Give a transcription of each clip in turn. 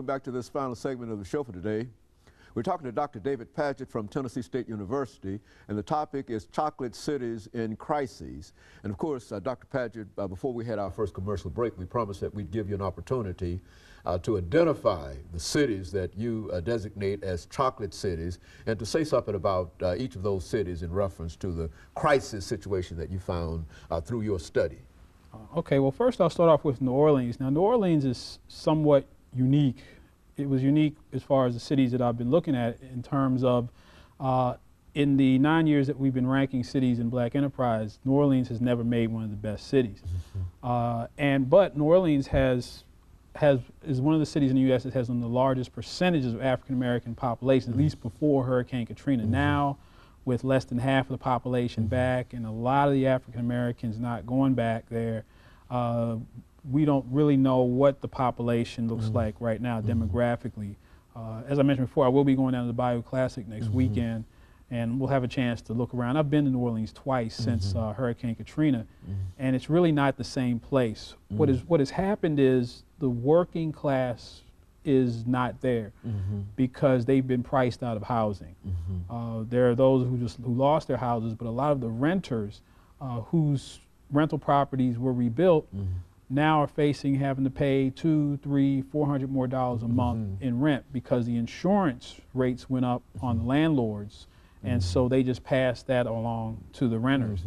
Back to this final segment of the show for today. We're talking to Dr. DPadgett from Tennessee State University, and the topic is chocolate cities in crises. And of course, Dr. Padgett, before we had our first commercial break, we promised that we'd give you an opportunity to identify the cities that you designate as chocolate cities, and to say something about each of those cities in reference to the crisis situation that you found through your study. Okay, well, first I'll start off with New Orleans. Now, New Orleans is somewhat unique. It was unique as far as the cities that I've been looking at in terms of in the 9 years that we've been ranking cities in Black enterprise, New Orleans has never made one of the best cities. But New Orleans is one of the cities in the U.S. that has one of the largest percentages of African American population, at least before Hurricane Katrina. Now, with less than half of the population back and a lot of the African Americans not going back there, we don't really know what the population looks like right now demographically. As I mentioned before, I will be going down to the Bayou Classic next weekend, and we'll have a chance to look around. I've been to New Orleans twice since Hurricane Katrina, and it's really not the same place. What has happened is the working class is not there because they've been priced out of housing. There are those who lost their houses, but a lot of the renters whose rental properties were rebuilt now are facing having to pay $200, $300, $400 more a month in rent because the insurance rates went up on the landlords, and so they just passed that along to the renters.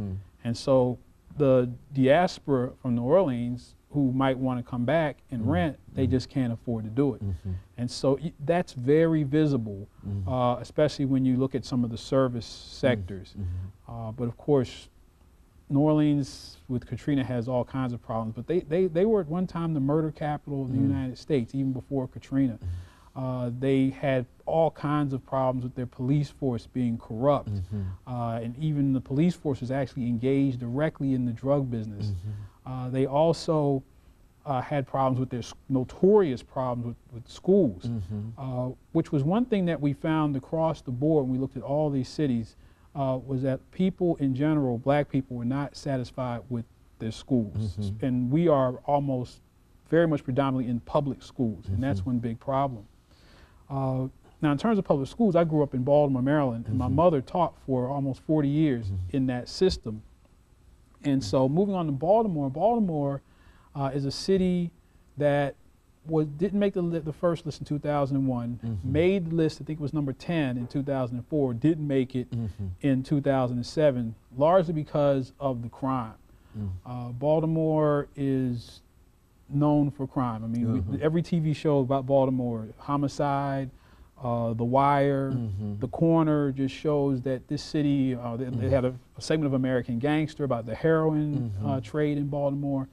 And so the diaspora from New Orleans who might want to come back and rent, they just can't afford to do it. And so that's very visible, especially when you look at some of the service sectors. But of course, New Orleans with Katrina has all kinds of problems, but they were at one time the murder capital of the United States, even before Katrina. They had all kinds of problems with their police force being corrupt, and even the police force was actually engaged directly in the drug business. They also had problems with their notorious problems with schools, which was one thing that we found across the board when we looked at all these cities, was that people in general, Black people, were not satisfied with their schools. And we are almost very much predominantly in public schools, and that's one big problem. Now, in terms of public schools, I grew up in Baltimore, Maryland, and my mother taught for almost 40 years in that system. And so moving on to Baltimore, Baltimore is a city that didn't make the first list in 2001, made the list, I think it was number 10 in 2004, didn't make it in 2007, largely because of the crime. Baltimore is known for crime. I mean, every TV show about Baltimore, Homicide, The Wire, The Corner, just shows that this city, they had a segment of American Gangster about the heroin trade in Baltimore,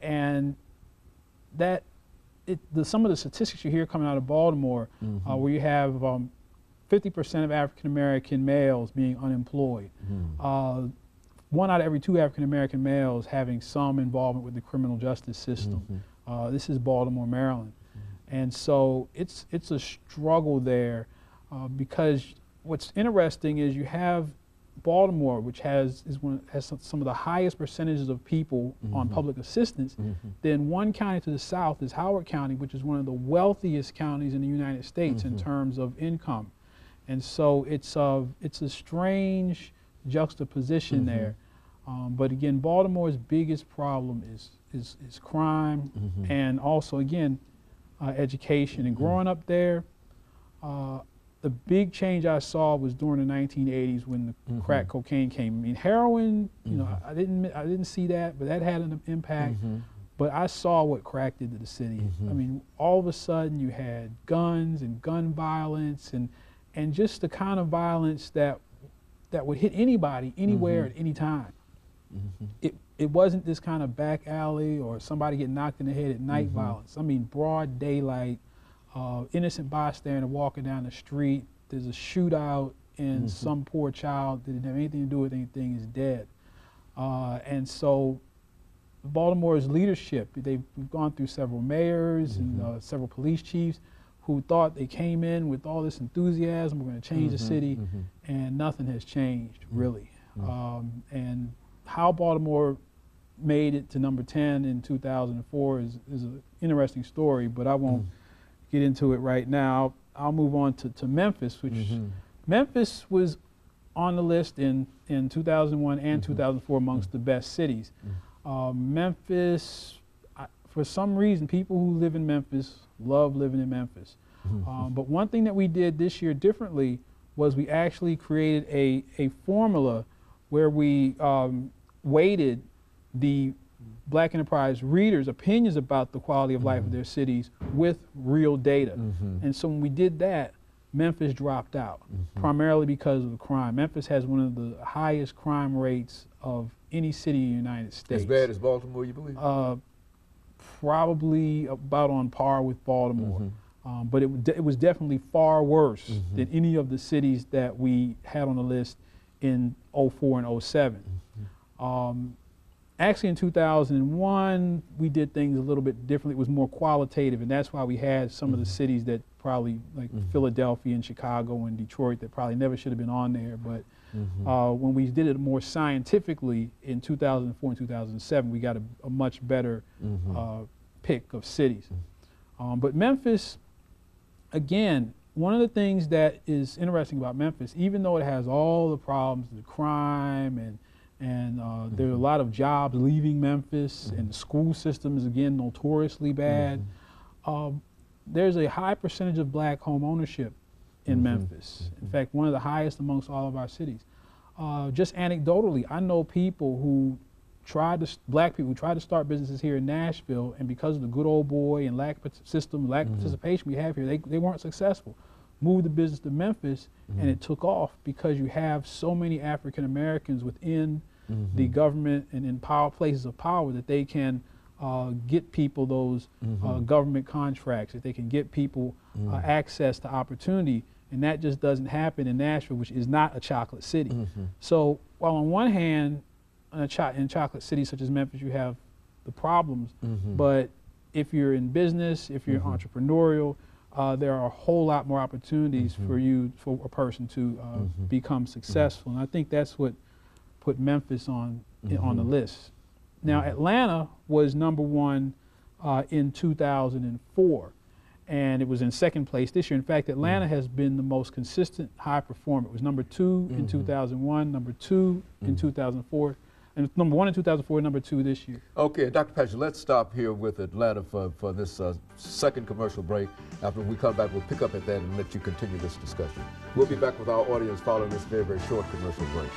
and that some of the statistics you hear coming out of Baltimore, where you have 50% of African American males being unemployed, 1 out of every 2 African American males having some involvement with the criminal justice system. This is Baltimore, Maryland. And so it's a struggle there, because what's interesting is you have Baltimore, which has some of the highest percentages of people on public assistance. Then one county to the south is Howard County, which is one of the wealthiest counties in the United States in terms of income. And so it's a strange juxtaposition there. But again, Baltimore's biggest problem is crime, and also again education. And growing up there, the big change I saw was during the 1980s when the crack cocaine came. I mean, heroin, you know, I didn't see that, but that had an impact. But I saw what crack did to the city. I mean, all of a sudden you had guns and gun violence and just the kind of violence that would hit anybody, anywhere, at any time. It wasn't this kind of back alley or somebody getting knocked in the head at night violence. I mean, broad daylight, innocent bystander walking down the street, there's a shootout, and some poor child that didn't have anything to do with anything is dead. And so Baltimore's leadership, we've gone through several mayors and several police chiefs who thought they came in with all this enthusiasm, we're going to change the city, and nothing has changed, really. And how Baltimore made it to number 10 in 2004 is an interesting story, but I won't get into it right now. I'll move on to Memphis, which Memphis was on the list in 2001 and 2004 amongst the best cities. Memphis, for some reason, people who live in Memphis love living in Memphis. But one thing that we did this year differently was we actually created a formula where we weighted the Black Enterprise readers' opinions about the quality of life of their cities with real data. And so when we did that, Memphis dropped out, primarily because of the crime. Memphis has one of the highest crime rates of any city in the United States. As bad as Baltimore, you believe? Probably about on par with Baltimore. But it was definitely far worse than any of the cities that we had on the list in 04 and 07. Actually, in 2001, we did things a little bit differently. It was more qualitative, and that's why we had some of the cities that probably, like Philadelphia and Chicago and Detroit, that probably never should have been on there. But when we did it more scientifically in 2004 and 2007, we got a much better pick of cities. But Memphis, again, one of the things that is interesting about Memphis, even though it has all the problems, the crime, and there are a lot of jobs leaving Memphis, and the school system is, again, notoriously bad, there's a high percentage of Black home ownership in Memphis. In fact, one of the highest amongst all of our cities. Just anecdotally, I know people who Black people who tried to start businesses here in Nashville, and because of the good old boy and lack of participation we have here, they weren't successful. Moved the business to Memphis, and it took off because you have so many African Americans within the government and in places of power that they can get people those government contracts, that they can get people access to opportunity, and that just doesn't happen in Nashville, which is not a chocolate city. So while on one hand, in chocolate cities such as Memphis, you have the problems, but if you're in business, if you're entrepreneurial, there are a whole lot more opportunities for a person to become successful, and I think that's what put Memphis on the list. Now, Atlanta was #1 in 2004, and it was in second place this year. In fact, Atlanta has been the most consistent high performer. It was #2 in 2001, #2 in 2004, and #1 in 2004, #2 this year. Okay, Dr. Padgett, let's stop here with Atlanta for this second commercial break. After we come back, we'll pick up at that and let you continue this discussion. We'll be back with our audience following this very, very short commercial break.